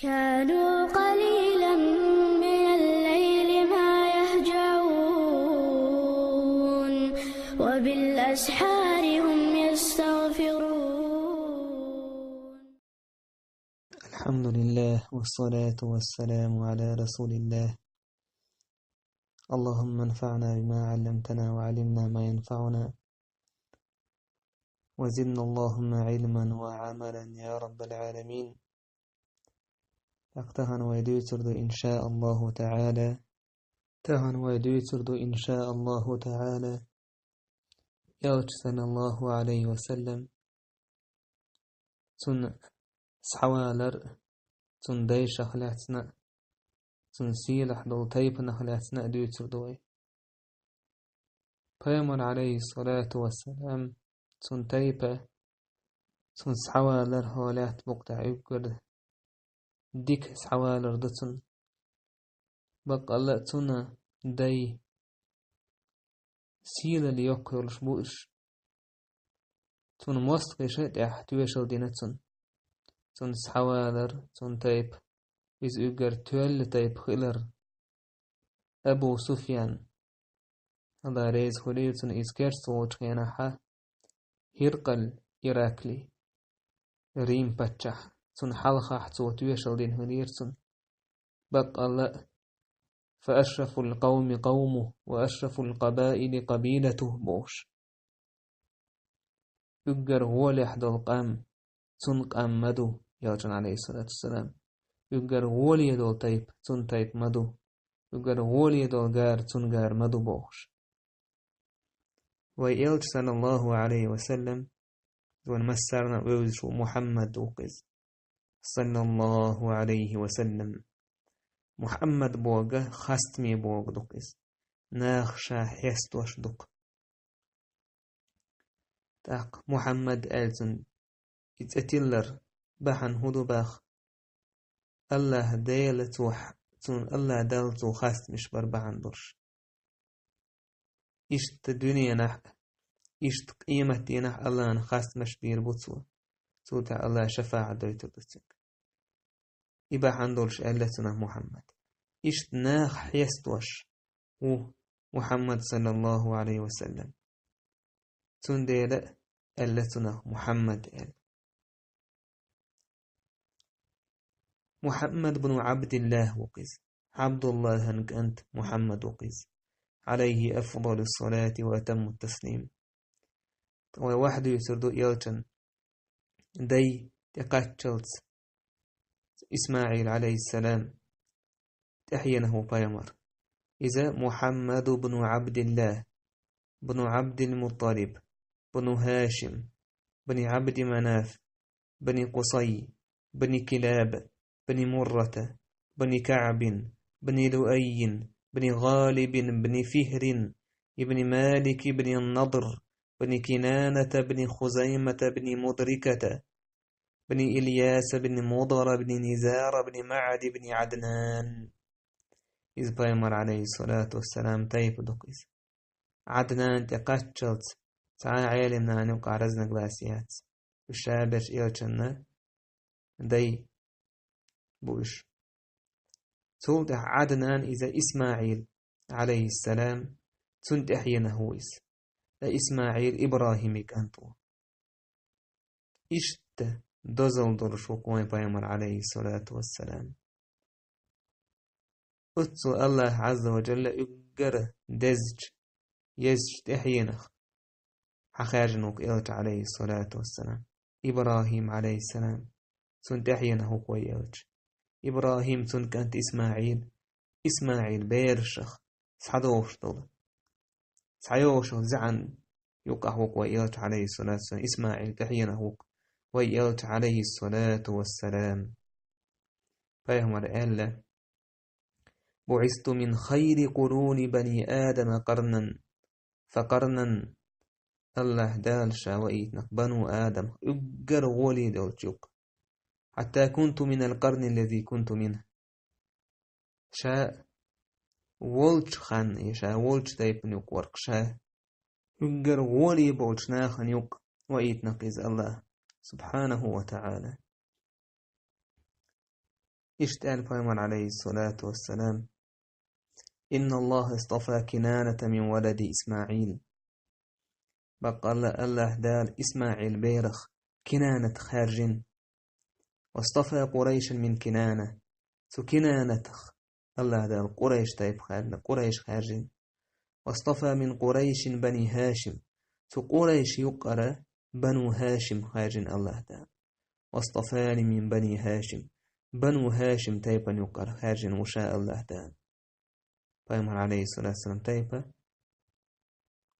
كانوا قليلا من الليل ما يهجعون وبالأسحار هم يستغفرون. الحمد لله والصلاة والسلام على رسول الله. اللهم انفعنا بما علمتنا وعلمنا ما ينفعنا وزدنا اللهم علما وعملا يا رب العالمين. تهن ويدوترد إن شاء الله تعالى يوجسن الله عليه وسلم تن سحوالر تن ديش أخلاتنا تن سيلح دول تيب نخلاتنا دوتردوي بيمر عليه الصلاة والسلام تن تيبه تن سحوالر هولات بقطع يقرد ديك سحوالر دتن بقلتنا دي سيل اللي يقرش بوش تن موسق شد احتوشل دينتن تن سحوالر تن تيب إذ يقر تول تيب خلر أبو سفيان هذا ريز خليل تن إذ كرسو وجهينها هرقل إراكلي ريم باتشح تن حلقة توتوشل دين هليرتن بقل فأشرف القوم قومه وأشرف القبائل قبيلته بوش يقر هو لحد القام تنق أم مدو يوجن عليه الصلاة والسلام يقر هو ليدول تيب تن تيب مدو يقر هو ليدول غار تن غار مدو بوش ويلج صلى الله عليه وسلم دون مسرنا ويوزش محمد وقز صلى الله عليه وسلم محمد بوغا خستمي بوغ دقز ناخشا حيستوش دق تاق محمد ألزن إتأتيلر بحن هدو باخ الله ديلتو تون الله دالتو خستمش بربعن برش إشت الدنيا نح إشت قيمة دينح الله نخستمش بير بوتسو توتا الله شفاعة دويتو دتك إباحن دولش ألتنا محمد إشت ناخ حيستوش محمد صلى الله عليه وسلم تندير ألتنا محمد محمد بن عبد الله وقز عبد الله أنك أنت محمد وقز عليه أفضل الصلاة وأتم التسليم وواحد يسردو يلتن دي تقاتلت إسماعيل عليه السلام تحينه بيمر إذا محمد بن عبد الله بن عبد المطلب بن هاشم بن عبد مناف بن قصي بن كلاب بن مرة بن كعب بن لؤي بن غالب بن فهر بن مالك بن النضر بن كنانة بن خزيمة بن مدركة بن إلياس بن مضر بن نزار بن معد بن عدنان إذ بيمر عليه الصلاة والسلام تيب دقيس عدنان تقاتلت تعال عيالنا نبقى رزنك باسيات الشابش إلشنا دي بوش تولد عدنان إذا إسماعيل عليه السلام تنتحين هويس إسماعيل إبراهيم كانتو إشت دزل درشوك وين بيمر عليه الصلاة والسلام أتسو الله عز وجل إقر دزج يزج تحينخ حخارجنوك إلت عليه الصلاة والسلام إبراهيم عليه السلام تنتحينه قوي إلت إبراهيم تن كانت إسماعيل بيرشخ سحدوش دول سحيوش زعن يقع وإلت عليه الصلاة والسلام إسماعيل تحينه وإلت عليه الصلاة والسلام فيهمر ألا بعثت من خير قرون بني آدم قرنا فقرنا الله دالشا وإيتنك بنو آدم أقر غولي دولتشوك حتى كنت من القرن الذي كنت منه شاء ولش خان يشاء ولش تيب نيوك ورق شاء أقر غولي بولش ناخن يوك وإيتنك إذ الله سبحانه وتعالى اشتال فيمر عليه الصلاة والسلام إن الله اصطفى كنانة من ولد إسماعيل بقال الله دال إسماعيل بيرخ كنانة خارجين واصطفى قريشا من كنانة سو كنانة الله دال قريش تايب خارجين قريش خارجين واصطفى من قريش بني هاشم سو قريش يقرأ بنو هاشم خارجين الله دال واصطفاني من بني هاشم بنو هاشم تايبا يقرأ خارجين وشاء الله دال فيمر عليه الصلاة والسلام تايبا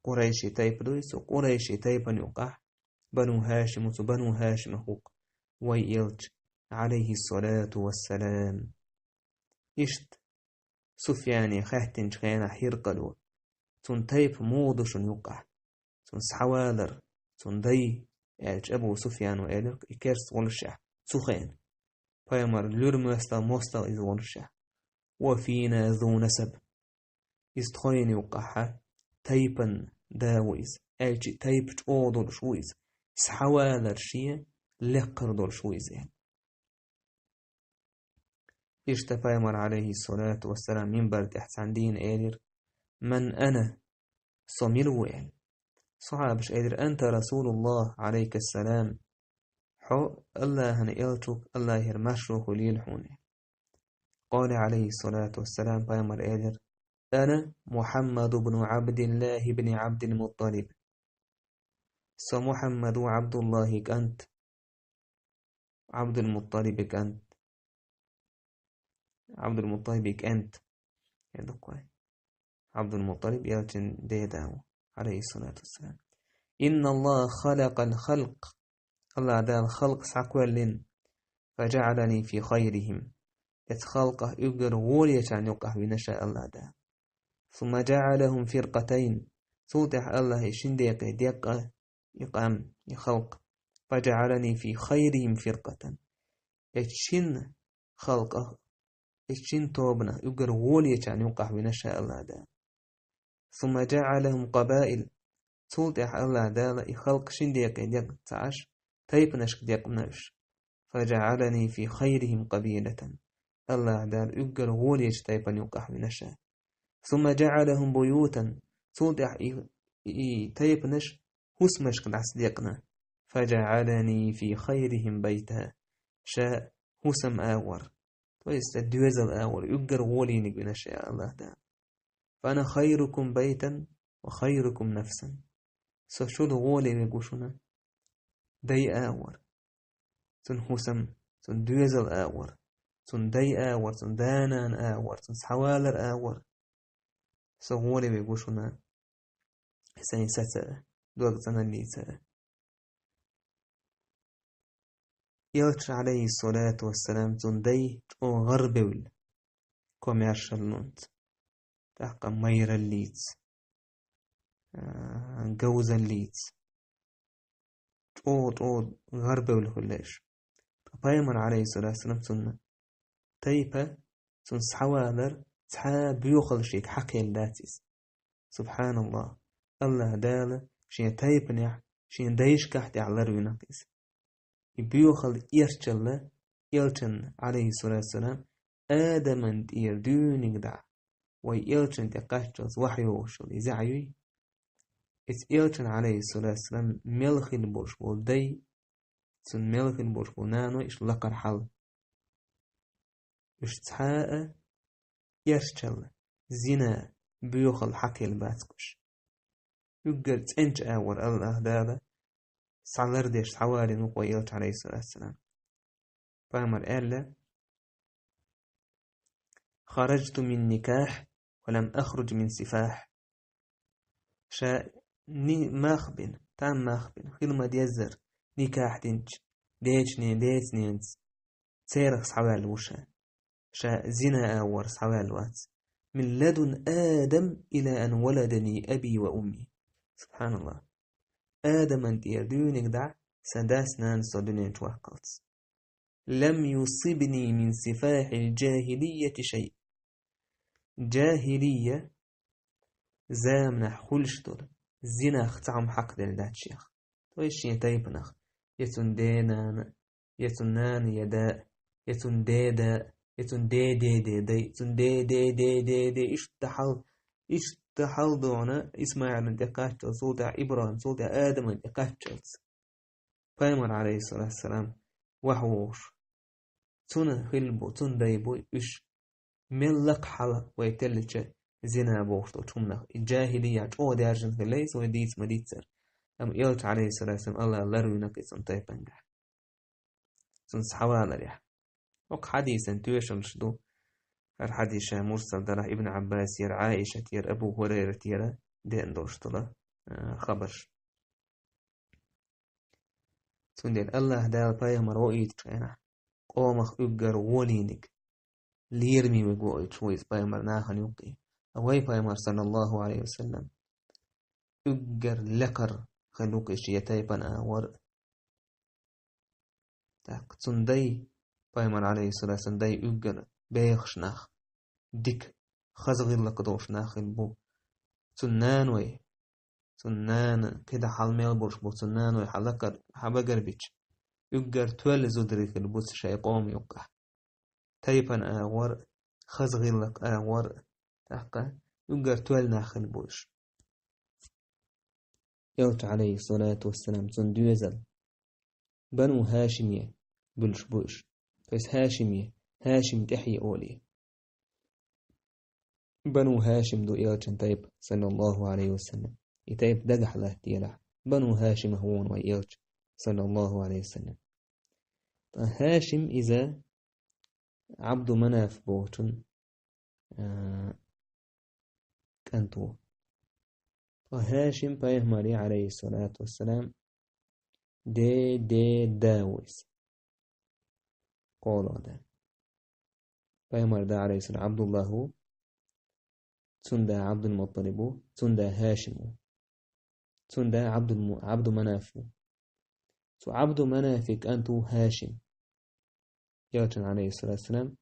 قريشي تايب دويس وقريشي تايبا يقع بنو هاشم وبنو هاشم أخوك ويلج عليه الصلاة والسلام إشت سفياني خاهتنج خيانا حيرقلو تون تايب موضش يقع تون سحوالر تون دي إلج أبو سفيان وإلك إكيرس ولشح سخين فيمر لرمستا موستا إذ ولشح وفينا ذو نسب إستخين يقعها تايبن داويز ألجي تايب تقودر شويز سحوالر شيء لقردر شويز اشتفايمر عليه الصلاة والسلام من برد إحسان دين إيلر من أنا صمير وإل صحابش إيلر أنت رسول الله عليك السلام حو الله هنئلتك الله يرمشرك ليلحوني قال عليه الصلاة والسلام بايمر إيلر أنا محمد بن عبد الله بن عبد المطلب محمد عبد الله كأنت عبد المطلب كأنت عبد المطلب كأنت عبد المطلب يلتن ديداو عليه الصلاة والسلام إن الله خلق الخلق الله دا الخلق سعكوالين فجعلني في خيرهم يتخلقه يقدر ولية عن يقه بنشاء الله دا ثم جعلهم فرقتين سوتح الله شنديق ديق يقام يخلق فجعلني في خيرهم فرقة يتشن خلقه يتشن توبنا يقدر ولية عن يقه بنشاء الله دا ثم جعلهم قبائل سوتح الله دا يخلق شنديق ديق تعش تيبنش ديق نش فجعلني في خيرهم قبيلة الله دا يقدر ولية تيبن يقه بنشاء ثم جعلهم بيوتا صوتح تيبنش هسمش قد عصديقنا فجعلني في خيرهم بيتا شاء هسم آور تويست الدوزل آور يقر ولينك بنشاء الله دا فأنا خيركم بيتا وخيركم نفسا سشود غولي بيقوشنا دي آور سن هسم سن دوزل آور سن دي آور سن دانان آور سن سحوالر آور سغولي بيقوشنا سين ستا دوغ زناليتا يلتش عليه الصلاة والسلام زندي او غربول كوميرشال نونت تحقا مير الليتس جوز الليتس او غربول هلاش بايمن عليه الصلاة والسلام سنة تيبا سن سحوالر سحاب يوخل شيك حقي اللاتيس سبحان الله الله داله شين تايبنح شين دايش كحتي على رويناقيس يبيوخل يرشل يلتن عليه الصلاة والسلام آدم يردونك دع ويلتن تقاشتوز وحيوشل يزعيوي إت يلتن عليه الصلاة والسلام ملخ البوش والدي سن ملخ البوش ونانو إش لقر حل إش تحاء يرشل زنا بيوخل حكي الباتكش يقدر تنج أول الله داله سعلر ديش حوالي نقويلت عليه الصلاة والسلام فأمر قال خرجت من نكاح ولم أخرج من سفاح ني ماخبن تام ماخبن خلما ديزر نكاح دينج ديجني ديزنينز تسيرخ حوالي وشا زنا أور حوالي وات من لدن آدم إلى أن ولدني أبي وأمي سبحان الله آدم أنت يردونك دع سداس نانس ودنين توقلت لم يصبني من سفاح الجاهلية شيء جاهلية زامنا خلشتر زنا اختعم حق دلدات شيخ تويش يتيبنخ يتن دينان يتنان يداء يتن ديدا يتون دي يتون دي اشتحل دونا إسماعيل انتقاش صوت إبراهيم صوت آدم انتقاش فايمر عليه الصلاة والسلام وحوش تون خلبو تون دايبو إش ملق حلا ويتلتش زنا بوشتو تمنا الجاهلية أو دارجن في ليس وديت مديتر أم يلت عليه الصلاة والسلام الله لرو نقص تايبنجح تون سحوالا ريح وق حديث انتويشن شدو الحديث مرسل دره ابن عباس ير عائشة ير أبو هريرة ير دين دوشتلا خبر تون دير الله دال بايمر وإيد كينا قومخ أجر ولينك ليرمي مقوي شويس بايمر ناخن يوقي أوي بايمر صلى الله عليه وسلم أجر لكر خلوق إشيتاي بنا ور تاك تندي بايمر عليه الصلاة والسلام دي أجر بيخشناخ ديك خزغير لك دوشناخ البو تنان تنان كده حال ميل برش بو تنان وي حلقر حبقر بيش أجر تول زدريك البوس شاي قوم يوقع تايبان آور خزغير لك آور تاقا يقر تول ناخل بوش يوت عليه الصلاة والسلام تندوزل بنو هاشمية بلش بوش فس هاشم تحيي أولي بنو هاشم دو إيلتن تايب صلى الله عليه وسلم يتايب دقح له تيلح بنو هاشم هون وإيلت صلى الله عليه وسلم هاشم إذا عبد مناف بوتن كنتو وهاشم بايهمري عليه الصلاة والسلام دي داويس قولوا ده بايهمر دا عليه السلام عبد الله تندا عبد المطلب تندا هاشم تندا عبد مناف تو عبد منافك أنتو هاشم يوتن عليه الصلاة والسلام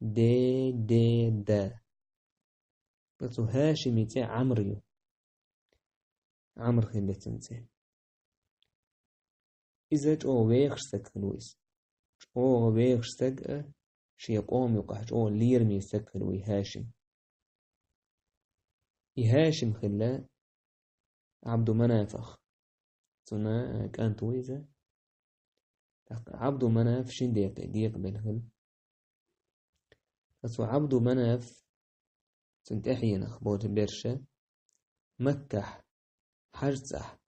دي دا بس هاشم يتي عمرو عمر خلتنتي إذا جو ويخشتك لويس جو ويخشتك شي قوم يقحج جو ليرمي سكلوي هاشم هاشم خلا عبد منافخ تنا كانت ويزا عبد مناف شين ديق بالهل فسو عبد مناف تنتحين أخبوت برشا مكح حرزح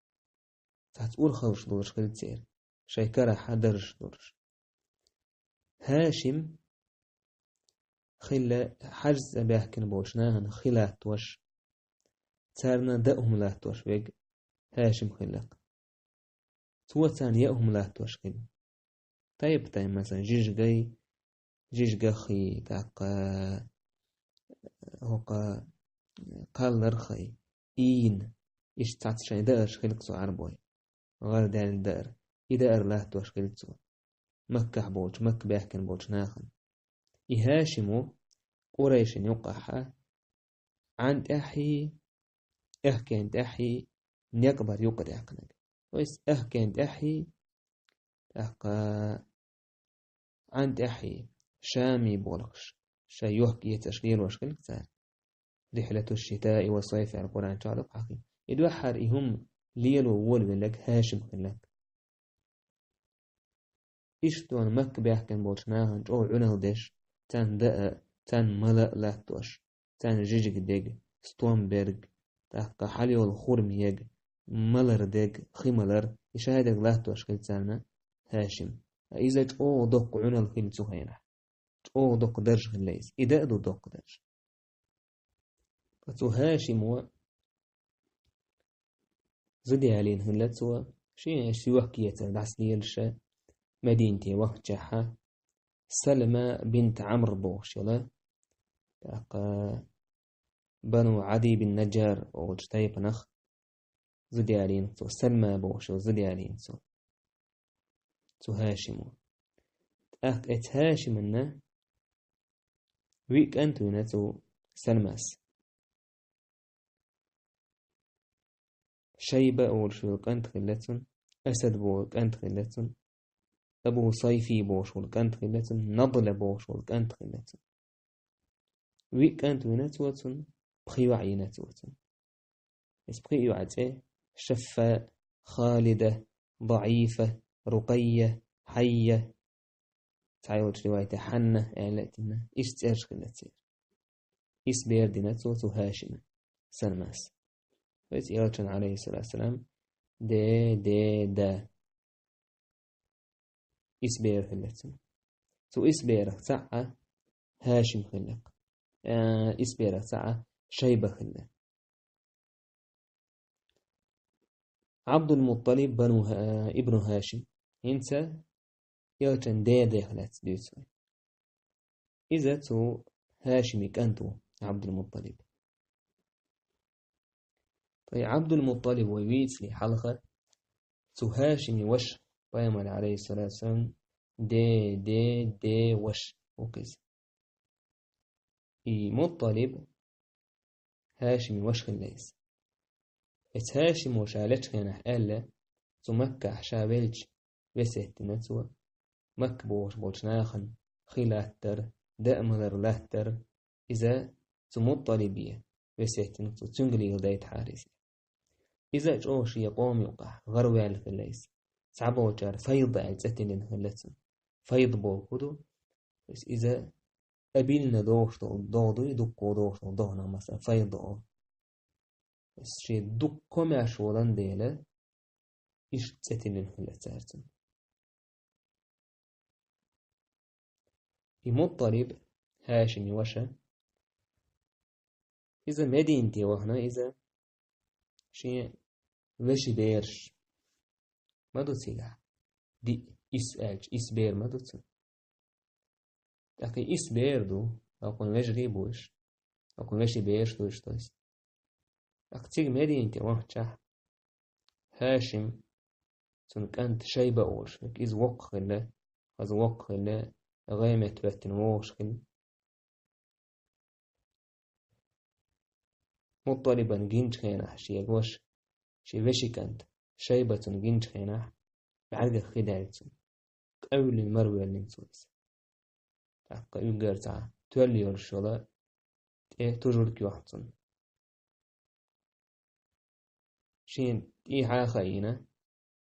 فتقول خوش دورش خلتير شيكرا حدرش دورش هاشم خلا حجز بيحكن بوشناهن خلات وش تارنا دأهم لات وش بيج هاشم خلاق تو تان يأهم لات وش خل طيب مثلا جيج جخي تاقا هوقا قال رخي إين إيش تعت شيء دارش خلق سو عربوي غير دال دار إذا أرلات وش خلق سو مكة بوش مكة بيحكن بوش ناخن هاشمو قريش يقحها عند أحي أحكي أحي نقبر يقد أحكنك ويس أحكي أحي أحكا عند أحي شامي بولغش شي يحكي تشغيل وشكل كتار رحلة الشتاء والصيف على القرآن تعلق حقي يدوحر إهم ليلو وول لك هاشم لك إشتون مك بيحكن بولشناهن جو عنل ديش تان دقا تان ملأ لاتوش تان جيجك ديج ستومبرغ تحقا حاليو الخورم يج ملر ديج خيملر يشاهدك لاتوش كالتانا هاشم إذا جو دق عنل خيل سهينة جو دق درج خليس إذا دو دق درج فتو هاشم زدي علين هلتوا شيء وحكية دعس ليلشا مدينتي وقتها سلمى بنت عمرو بوشلة بنو عدي بن نجار وجتايب نخ زدي علين تو سلمى بوشو زدي علين تو هاشم ات هاشم النا ويك انتو نتو سلماس شيبة أول شو كانت خلتون أسد بو كانت خلتون أبو صيفي بوش والكانت خلتن نضل بوش والكانت خلتن وي كانت ونتوتن بخي وعينتوتن بس بخي وعته شفاء خالدة ضعيفة رقية حية تعيوت رواية حنة إعلاتنا إيش تأرش خلتين إيش بيردنا توتو هاشمة سلماس بس يرجن عليه الصلاة والسلام دا إيش بير خلتين تو إيش بير ساعة هاشم خلق إيش بير ساعة شيبة خلق عبد المطلب ابن هاشم ينسى يرجن دا خلت ديسوي إذا تو هاشمي كنتو عبد المطلب طيب عبد المطلب ويويت لي حلقة تو هاشمي وش بيامل عليه الصلاة والسلام دي وش وكذا إي مطلب هاشمي وش خليس ات هاشم وشالتش كان ألا تو مكة حشابلج وسهت نتوى مك بوش ناخن خلاتر دأمر لاتر إذا تو مطلبية وسهت نتوى تنقلي غدايت حارسي إذا جوش يقوم يوقع غروي على خليس صعبه وجار فيض على تتلين خلتن فيض بوكودو بس إذا قبلنا دوش ضوضو يدقو دوش ضهنا مثلا فيض بس شي دقو معشولان ديلا إيش تتلين خلتن مطلب هاشمي وشا إذا مدينتي وهنا إذا شي وشي بيرش ما دو تيلا دي إس بير ما دو تيلا لكن إس بير دو أكون وجري بوش أكون وشي بيرش دوش تويس لكن تيجي مدينتي وهنا هاشم تون كانت شيبة أولش إز وق خلا از وق خلا غيمة باتن ووش خلا مطالبا جنج خيناح شي يقوش شي وشي كانت شيبة جنج خيناح بعد خدايتون أول المروي اللي نسويس تحقق يقرتها تولي يرشولا تجور كي وحطن شين حا خاينة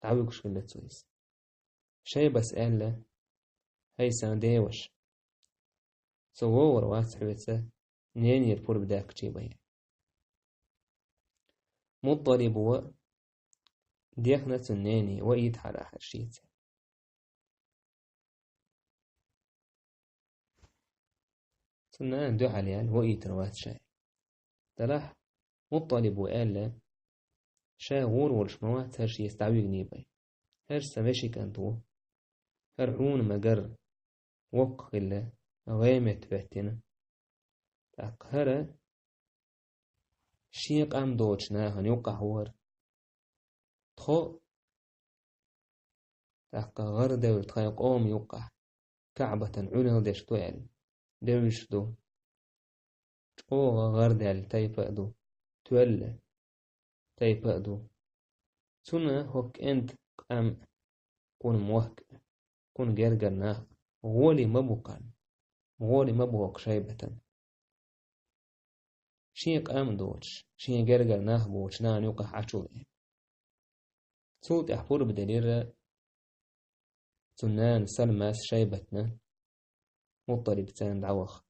تعويقش خلا تسويس شي بس ألا هاي سانديوش سوو روات حبتة نين يربور بداك تيبايا مطالب هو ديخنة النيني وإيد حلا حرشيت سنة ندو عليال وإيد روات شاي تلاح مطالب وقال شا غور والشموات هرش يستعويق نيباي هرش سماشي كانتو هرعون مقر وق إلا غيمت بهتنا تقهر شيق أم دوشنا هن يوقع هور تخو تقهر دول تخيق أوم يوقع كعبة عنا ديش توال دوش دو تقوغ غردل تايفأدو تولى تايفأدو سنة هوك انت أم كون موهك كون جرجرنا غولي مبوكان غولي مبوك شايبة شيق أم دوش شيق جرجرنا بوش نان يوقع عشوه صوت أحبور بدليل سنان سلماس شايبتنا مطلب تان دعوخ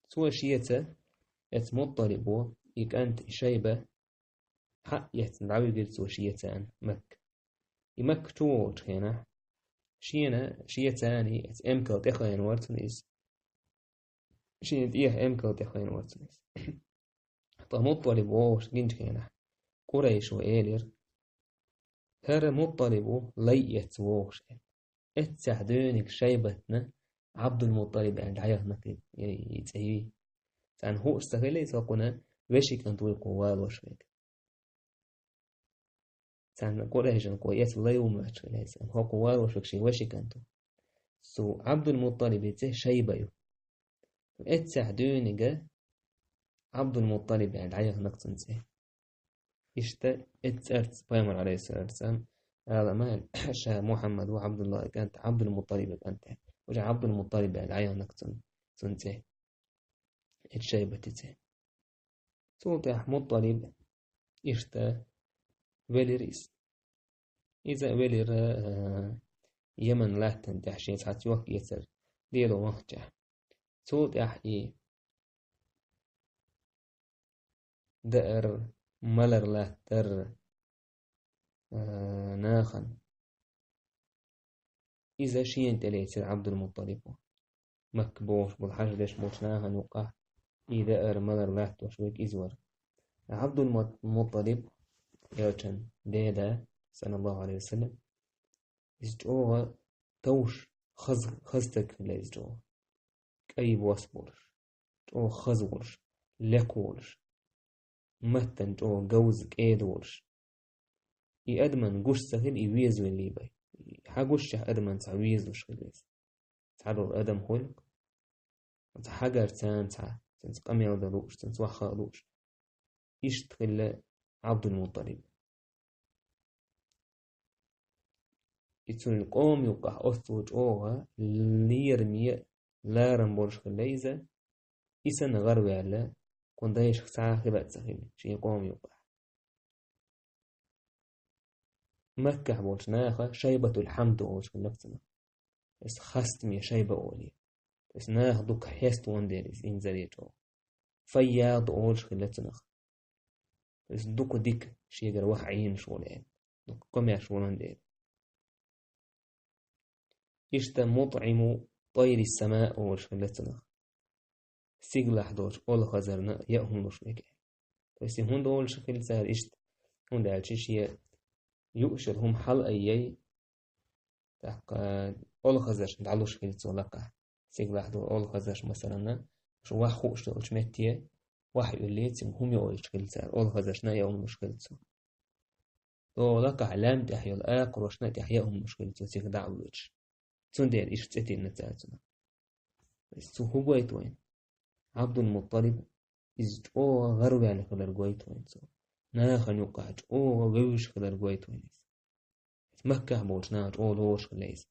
سوى شيئة يت مطلبو يك أنت شايبة حق يتنعوي قلت سوى شيئتان مك يمك توت هنا شيئتاني يت أمكل تخين ورتنيس شيئت إيه أمكل تخين ورتنيس فمطلبو جنج هنا قريش وإيلر هر مطلبو ليت ووش اتسعدونك شايبتنا عبد المطلب عند عيهنك يتسهي سان هو استغل يساقنا وشي كان طوي قوال وشويك سان قريشن قويت الله يومعش سان هو قوال وشويك شي وشي كان تو سو عبد المطلب يتسه شايبيو اتسعدونك عبد المطلب عند عيهنك تنسه اشتا اتسرت بيامر عليه الصلاة والسلام هذا ما محمد وعبد الله كانت عبد المطلب كانت وجا عبد المطلب العيونك تنتهي الشيبة تتهي توضح مطلب إشتا وليريس إذا ولير يمن لا تنتح شيء ساعات يوك يسر ديرو وقتها توضح دأر ملر لا تر ناخن إذا شين تليت عبد المطلب مكبوش بالحاجة ليش بوش ناخن وقع إذا ملر لا توشويك إزور عبد المطلب يوشن ديدا صلى الله عليه وسلم إزجوها توش خزتك لا إزجوها كأي بواسبورش جو خزورش لكورش متن جو جوزك إيدورش أدمن قوش سهل يويزو اللي باي حاجوش أدمن تعويزوش خليس تعالوا أدم خلق حجر تانسع تنسقمي ودلوش تنسوخ لوش يشتغل عبد المطلب يتون القوم يوقع أثوج أوها ليرمي لا رمبورش خليزة إسان غربي على كندايش ساعة خبات سخيل شي قوم يوقع مكة بولش ناخا شيبة الحمد أولش خلقتنا بس خستمي شيبة أولي بس ناخ دوك حيست وانديريس إنزاليتو فياض أولش خلقتنا بس دوك ديك شيقر واح عين شولين دوك قمع شولان دير إشتا مطعم طير السماء أولش خلقتنا سيقلح دوش أول خزرنا يأهم دوش لك بس هون دولش خل سهل إشت هون دالشيش هي يؤشر هم حل أيي تحقا أول خزرش دعلوش خل تولقع سيقلح دو أول خزرش مثلا شو واح خوش دوش متيه واح يقوليت هم يقولش خل سهل أول خزرش نا يأهم مشكلته دو لقع لام تحيو الآقر وشنا تحيئهم مشكلته سيق دعوش تون دير إشت ستين نتاتنا بس هو بويت وين عبد المطلب إزج أو غرو على خلال قويت وينسو ناخن يقعج أو غوش خلال قويت وينس مكة بوش ناج أو لوش خليس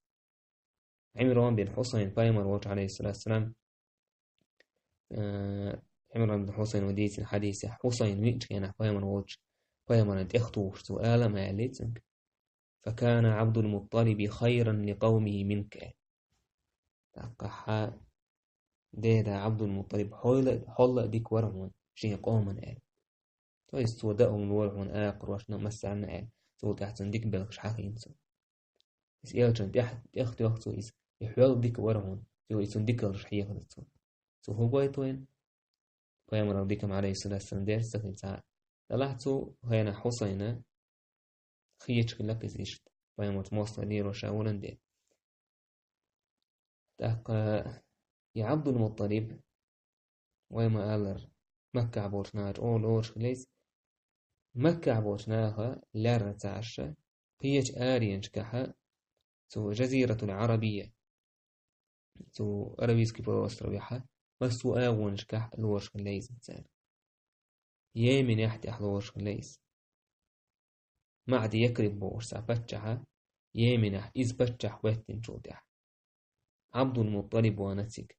عمران بن حسين بايمر ووش عليه الصلاة والسلام عمران بن حسين وديت الحديث حسين ويج كان بايمر ووش بايمر أنت اختوش سؤال ما عليتك فكان عبد المطلب خيرا لقومه منك تقحى ديدا عبد المطلب حول ديك ورعون شيء قوما قال توي سوداءهم ورعون آقر واشنا مسعنا قال سود أحسن ديك بلغش حقين سو بس إيجان تحت وقتو إز يحول ديك ورعون سو يسون ديك الرشحية خدت سو هو بويتوين فيامر ديكم عليه الصلاة والسلام دير سخين ساعة للاحتو هينا حسينا خيش لك إز إشت فيامر موصل دير وشاولا دير تحقا يا عبد المطلب ويما قالر مكة عبوشناج أول أورش ليس مكة عبوشناها لارة تعشى قيش آرينش كها تو جزيرة العربية تو أرابيسكي بروس ربيحة بسو آونش كح الورش ليس تسال يمين يحتي أحلورش ليس ما عاد يقرب بورس فتشها يمين إز بتشح ويتن شوتح عبد المطلب ونسك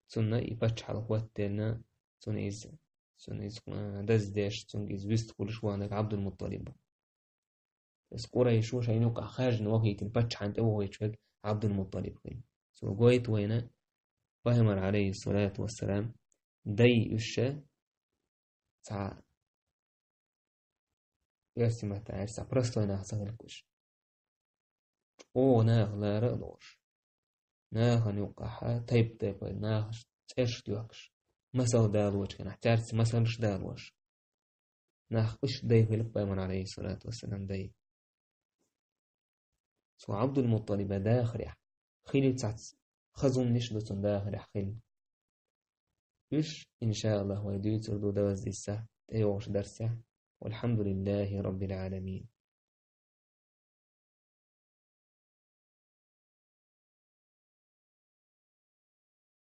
سنة يبتش على وقتنا سنة دزدش سنة ويست كل شوانك عبد المطلب بس قريش وش ينوق خارج نواقي تنبتش عند أبوه يشوك عبد المطلب قيل سو قويت وينا فهمر عليه الصلاة والسلام دي الشا سا يرسمة تعيش سا برستو يناخ سهلكوش أو ناخ لا رألوش ناخ نوقعها تيب ناخ تشش ديوكش مسال دالوش كان احتارس مسالش دالوش ناخ إش دي فيلب بيمن عليه الصلاة والسلام دي سو عبد المطلب داخل خيل تسعت خزون نشدة داخل خيل إش إن شاء الله ويدوي تردو دوز الساعة تيوش درسه والحمد لله رب العالمين.